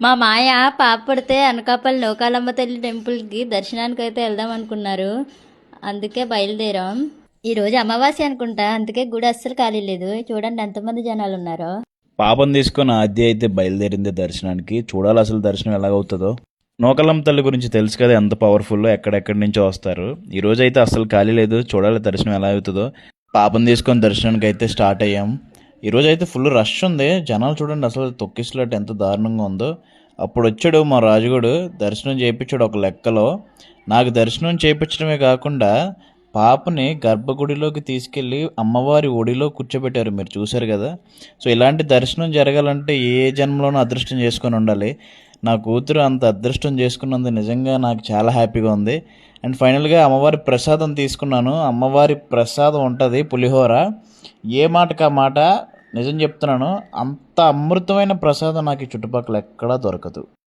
మా మాయ పాప పుడితే అనకాపల్లి నూకాలమ్మ తల్లి టెంపుల్కి దర్శనానికి అయితే వెళ్దాం అనుకున్నారు. అందుకే బయలుదేరాం. ఈరోజు అమావాస్య అనుకుంటా, అందుకే గుడి అస్సలు ఖాళీ లేదు. చూడండి ఎంతమంది జనాలు ఉన్నారో. పాపం తీసుకొని ఆద్య అయితే బయలుదేరింది దర్శనానికి. చూడాలి అసలు దర్శనం ఎలాగవుతుందో. నూకలమ్మ తల్లి గురించి తెలుసు కదా ఎంత పవర్ఫుల్, ఎక్కడెక్కడి నుంచో వస్తారు. ఈ రోజు అయితే అసలు ఖాళీ లేదు, చూడాలి దర్శనం ఎలా అవుతుందో. పాపం తీసుకొని దర్శనానికి అయితే స్టార్ట్ అయ్యాం. ఈరోజు అయితే ఫుల్ రష్ ఉంది, జనాలు చూడండి అసలు తొక్కిసలాట ఎంత దారుణంగా ఉందో. అప్పుడు వచ్చాడు మా రాజుగాడు, దర్శనం చేయించాడు ఒక లెక్కలో. నాకు దర్శనం చేయించడమే కాకుండా పాపని గర్భగుడిలోకి తీసుకెళ్ళి అమ్మవారి ఒడిలో కూర్చోబెట్టారు, మీరు చూశారు కదా. సో ఇలాంటి దర్శనం జరగాలంటే ఏ జన్మలోనూ అదృష్టం చేసుకొని ఉండాలి. నా కూతురు అంత అదృష్టం చేసుకున్నందుకు నిజంగా నాకు చాలా హ్యాపీగా ఉంది. అండ్ ఫైనల్గా అమ్మవారి ప్రసాదం తీసుకున్నాను. అమ్మవారి ప్రసాదం ఉంటుంది పులిహోర, ఏ మాటకా మాట నిజం చెప్తున్నాను, అంత అమృతమైన ప్రసాదం నాకు ఈ చుట్టుపక్కల ఎక్కడా దొరకదు.